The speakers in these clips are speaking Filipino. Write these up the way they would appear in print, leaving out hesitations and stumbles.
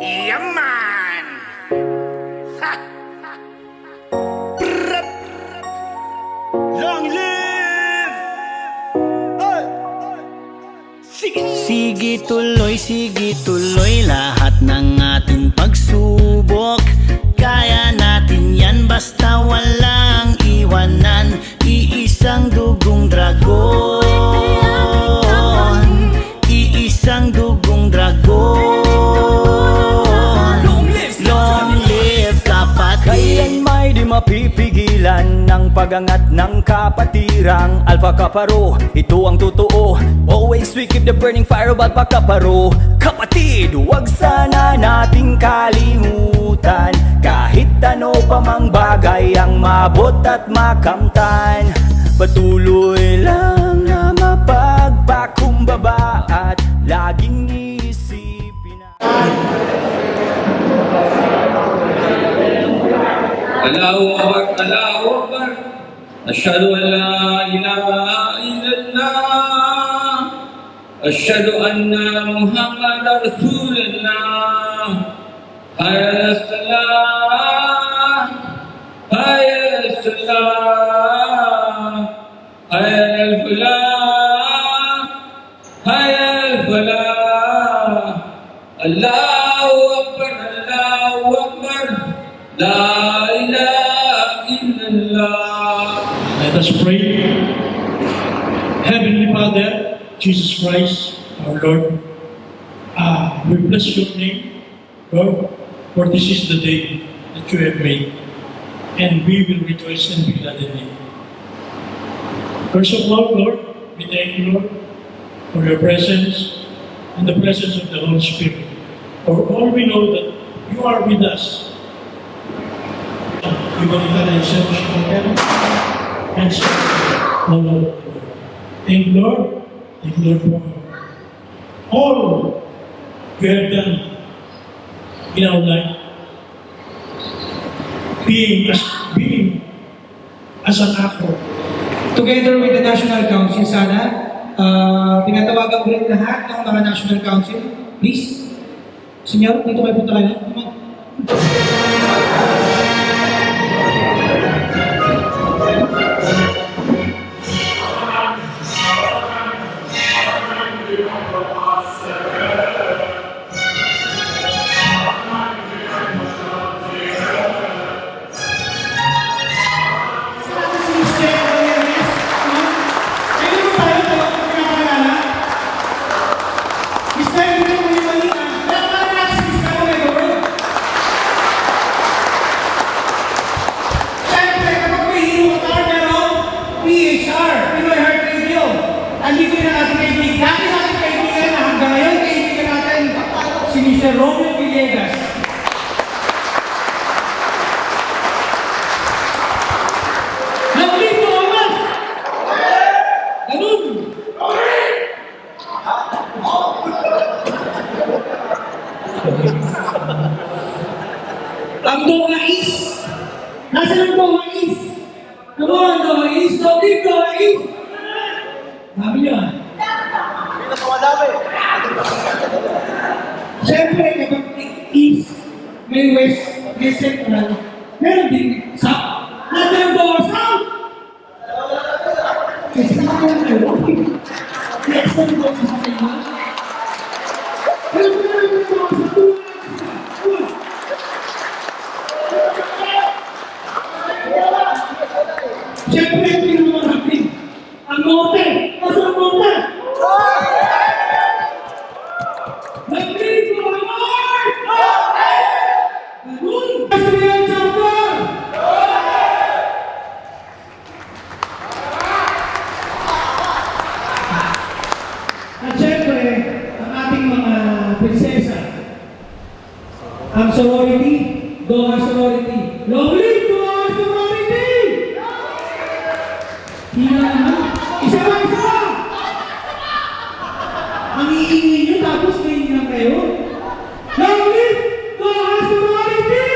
Yaman! Ha! Long live! Hey! Sige tuloy lahat ng ating pagsubok. Kaya natin yan basta walang iwanan. Iisang dugong dragon, iisang dugong dragon. Long live kapatid. Kailan di mapipigilan ng pagangat ng kapatirang Alpha Kaparo, ito ang totoo. Always we keep the burning fire of Alpha Kaparo. Kapatid, huwag sana nating kalimutan kahit ano pa mang bagay ang mabot at makamtan. Patuloy lang na mapagpakumbaba at laging isipin na Allahu Akbar, Allahu Akbar. Asyhadu an la ilaha illallah. Asyhadu anna Muhammadar Rasulullah. Hayya 'alas salah, hayya 'alas salah, hayya 'alal falah, hayya 'alal falah. Allahu Akbar, Allahu Akbar. La ilaha illallah. Let us pray. Heavenly Father, Jesus Christ, our Lord, we bless your name, Lord, for this is the day that you have made, and we will rejoice and be glad in it. First of all, Lord, we thank you, Lord, for your presence and the presence of the Holy Spirit. For all we know that you are with us. Ibadah dan syukur and all over the world. Thank you, Lord. Thank you, Lord, for all you have done in our life. Being as an actor. Together with the National Council, sana, tinatawagan ko rin lahat ng mga National Council. Please, Senyor, dito kayo punta kayo. Come on. Andito na natin kaibigan. Dati natin kaibigan na hanggang ngayon kaibigan natin si Mr. Romeo Villegas. Nandito naman! Ganun! Ang Dongais! Nasaan ang Dongais? Come on, Dongais! Don't leave Dongais! Sabi niyo ah. Siyempre, kapag east, may west, may central, meron din south. Nandang doon south! Kasi naman kayo. Next time doon sa kanya. Alam mo naman yung doon sa tuwa. Siyempre, hindi naman hapin. Ang norte! Nasa ang norte! Nandito ang Lord! Ganun! Kasriyan Chapter! At syempre, ang ating mga prinsesa, ang sorority, Doha sorority. Long live Doha sorority! Hina naman. Isa ba? Ang iingin nyo tapos ngayon lang kayo? Long live Doha sorority!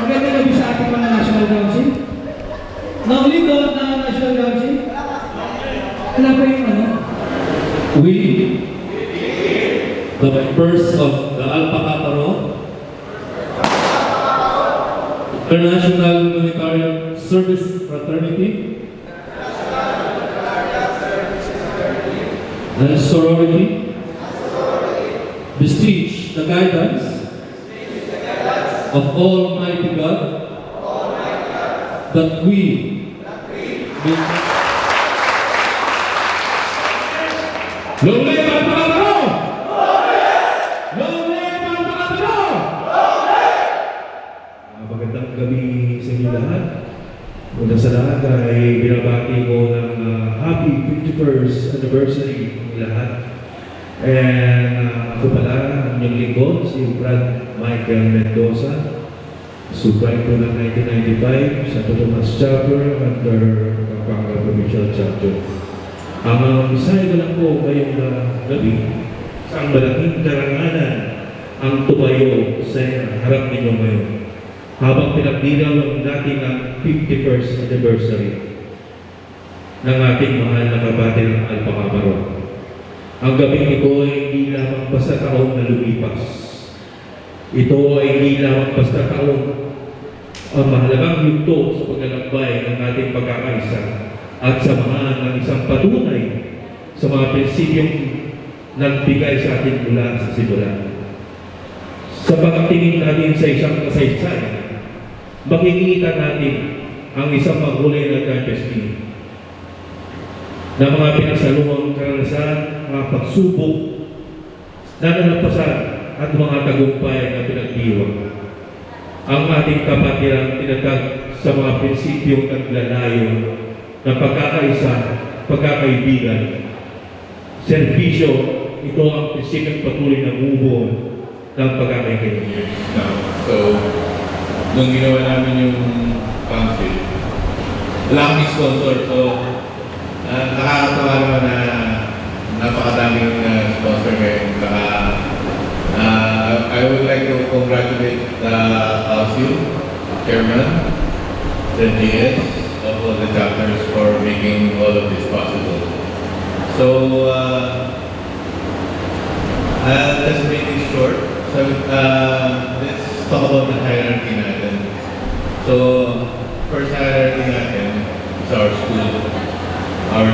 Maganda gabi sa ating mga National Council. Long live Doha National Council. Alam ko yung ano? We the members of the Alpha Kappa Rho, International Military Service Fraternity, and sorority, beseech the guidance of Almighty God that we will Long live Alpha Kappa Rho! Long live Alpha Kappa Rho! Magandang gabi sa inyo lahat. Una sa lahat ay binabati ko ng happy 51st anniversary ng lahat. And ako pala, ang inyong lingkod, si Brad Michael Mendoza. Subride ko ng 1995 sa Totomas Chapter under Pampanga Provincial Chapter. Ang isay ko lang po ngayong gabi, isang malaking karangalan ang tumayo sa harap ninyo ngayon. Habang pinagdinaw natin ang 51st anniversary ng ating mahal na kabate ng Alpha Kappa Rho. Ang gabing ito ay hindi lamang basta taon na lumipas. Ito ay hindi lamang basta taon ang mahalagang yugto sa paglalakbay ng ating pagkakaisa at samahan ng isang patunay sa mga prinsipyong nagbigay sa atin mula sa simula. Sa pagtingin natin sa isang kasaysayan, makikita natin ang isang mahuli na destiny na mga pinagsaluang karanasan, mga pagsubok na nalampasan at mga tagumpay na pinagdiwang. Ang ating kapatirang tinatag sa mga prinsipyong naglalayo ng pagkakaisa, pagkakaibigan, serbisyo, ito ang prinsipyong patuloy na bubuo ng pagkakaibigan. So, nung ginawa namin yung council, wala kami sponsor. So, nakakatawa naman na napakadaming sponsor ngayon. I would like to congratulate the council, chairman, the DS, of all the chapters for making all of this possible. So, I'll just make it short. So, let's talk about the hierarchy natin. So, first hierarchy natin is our school, our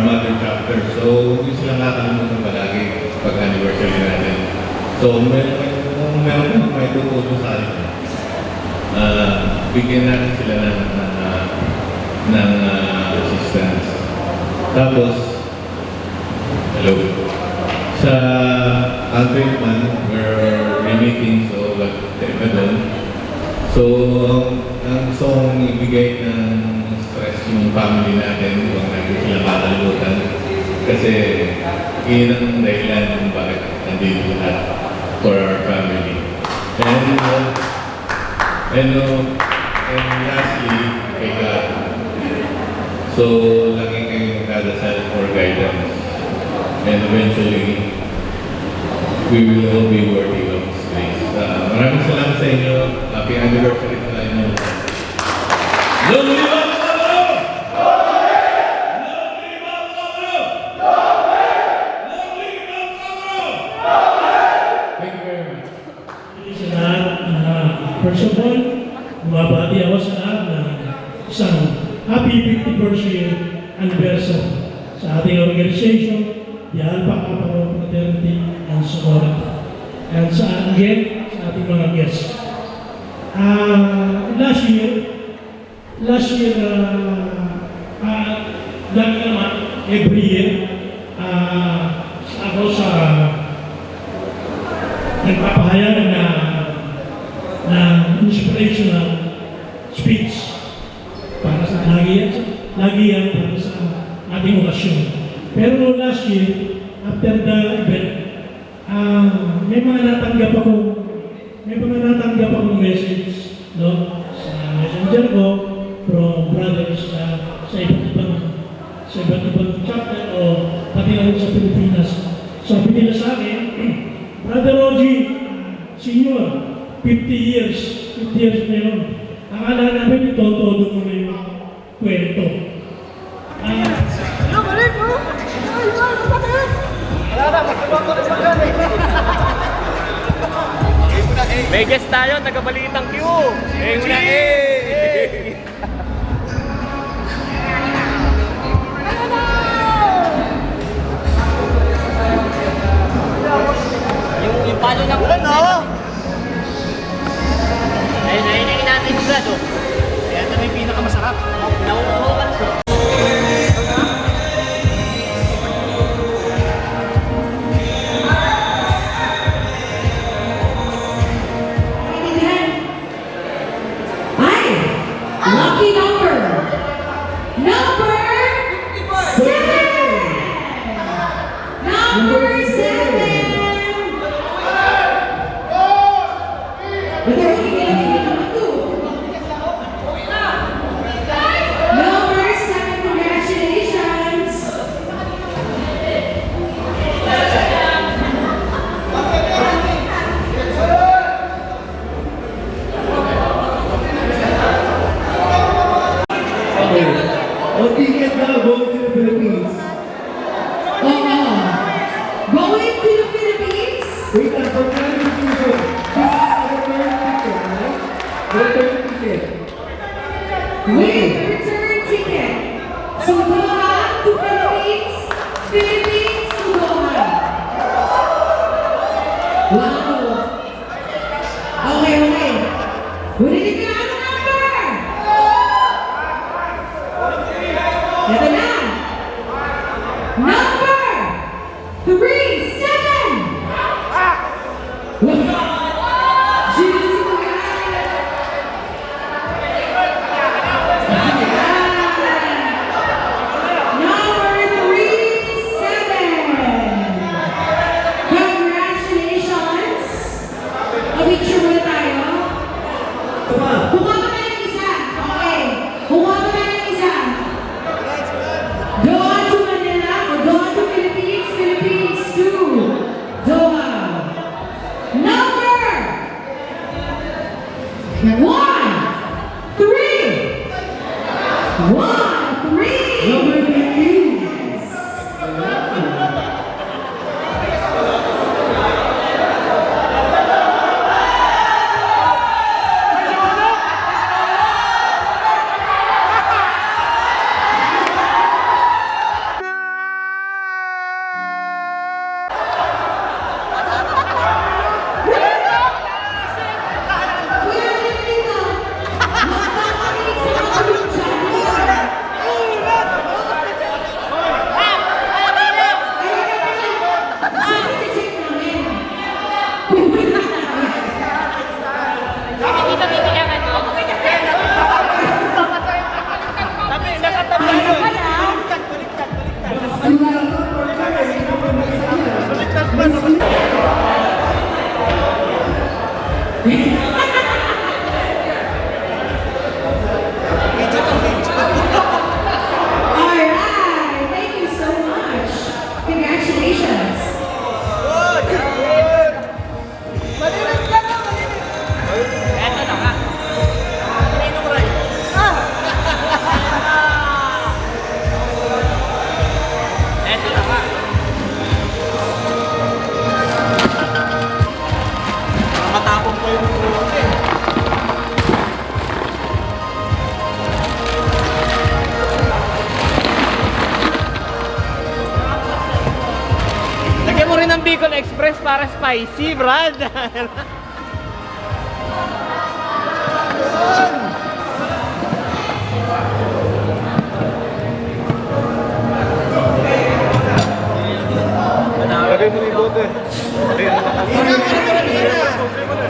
mother chapter. So, hindi sila nakakalimutan palagi pag anniversary natin. So, meron may tutulong sa atin. Bigyan natin sila ng assistance. Tapos, hello. Sa Aldrin man, we're remaking, so iba doon. So, ang gusto kong ibigay ng stress yung family natin, kung natin sila makakalimutan. Kasi, yun ang dahilan kung bakit nandito lahat for our family. And lastly, kay God. So, lagi kayong magdadasal for guidance. And eventually, we will all be worthy of His grace. Maraming salamat sa inyo. Happy anniversary sa inyo. Long live Alpha Kappa Rho! Thank you very much. Sa lahat, first of all, bumabati ako sa lahat na isang happy 51st year anniversary sa ating organization, the Alpha Kappa Rho Fraternity and Sorority. And again, sa ating mga guests. Last year, dahil naman, every year, ako sa nagpapahayag na inspirational speech para sa lagi yan para sa ating okasyon. Pero last year, after the event, may mga natanggap akong message, no, sa messenger ko from brothers sa iba't ibang chapter o pati na rin sa Pilipinas. Sabi nila sa akin, Brother Oji, senior, 50 years na yun. Akala namin ito, todo mo na yung kwento. Wala na, magkabang ko rin magkabang. May guest tayo, taga-Balitang Q. Hey, muna, hey! Yung palo ng Ano? ay nainingin natin yung grado. Kaya ito na yung pinakamasarap. Nauuhawan ko. Lucky number. Number 7. Number 7. Number 7, congratulations. O ticket na going to the Philippines. Going to the Philippines. Wait lang, for clarification, this is a return ticket, right? Return ticket. With return ticket. So Doha to Philippines, Philippines to Doha. Wow. Okay. Ulitin ko na ang number. Ito na. Number 37. Alright, thank you so much. Congratulations. Matapong ko yung ulo eh. Lagyan mo rin ng Bicol Express para spicy, Brad. Lagay mo yung bote.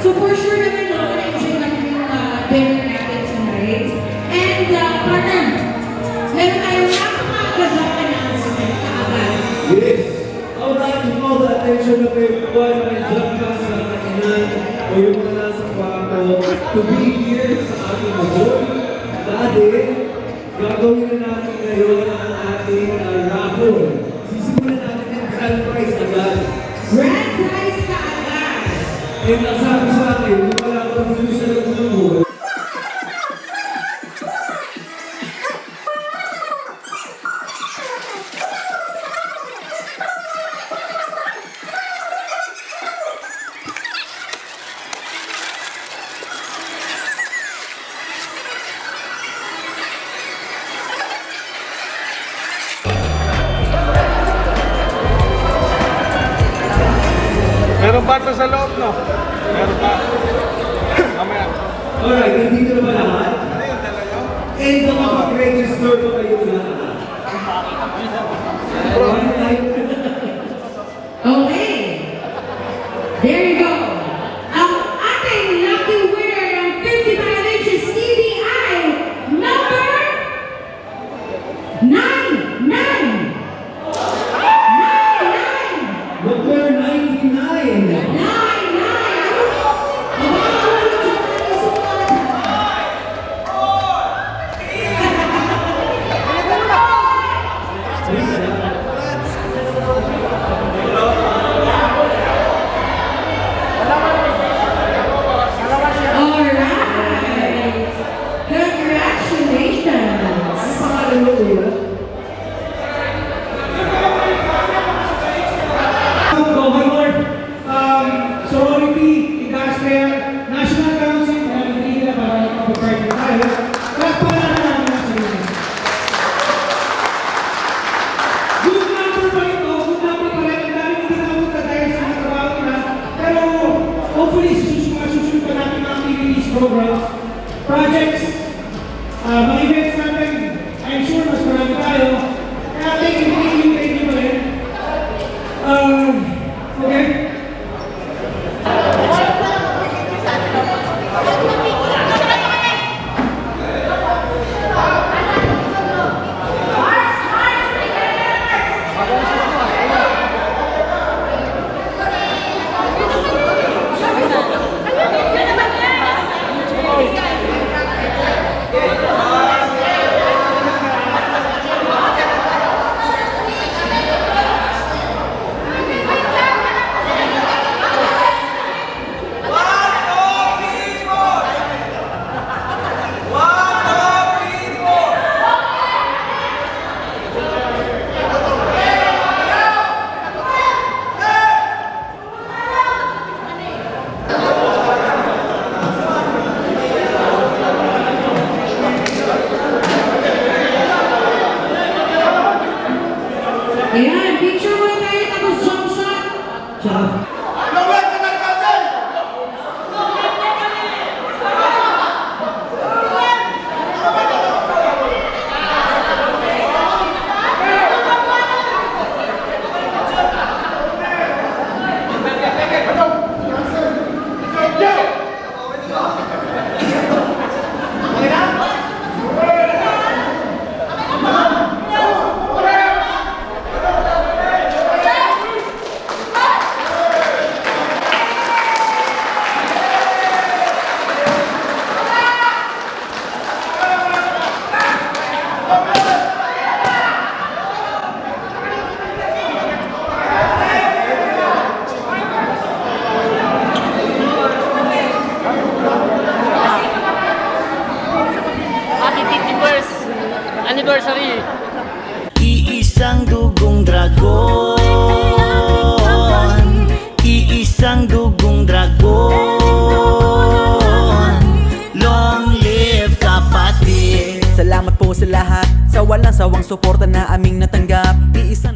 So for sure naman no, na-enjoy natin yung dinner natin tonight. And partner, meron tayong napakagandang announcement kaagad. Yes. I would like to call the attention of everyone na dyan ka sa kainan o yung mga nasa kwarto to be here sa ating abot. Dati, gagawin na natin ngayon ang ating raffle. Sisimulan natin yung grand prize agad. Grand prize kaagad. And nasabi sa akin, yung wala ko producer ng grupo, Meron pa ito sa loob, no? Meron pa. Mamaya. Alright, nandito na ba lahat? And nakapag-register pa kayo lahat? Okay. There you go. Ang ating lucky winner ng 55 inches TV ay number 99. Number 99. Alright. Congratulations. Sorority, Tigas Fair, National Council, hindi na para mag-partner tayo. Kapala na namin ang sarili. Good number pa ito, good number pa rin. Ang dami hindi napunta tayo sa mga trabaho nila. Pero hopefully, susunod pa natin mga activities, programs, projects, mga events natin. I'm sure mas marami tayo. Kaya thank you pa rin. Okay? Ayan, picture mo tayo tapos jump shot. Anniversary. Iisang dugong dragon. Iisang dugong dragon. Long live kapatid. Salamat po sa lahat sa walang sawang suporta na aming natanggap. Iisang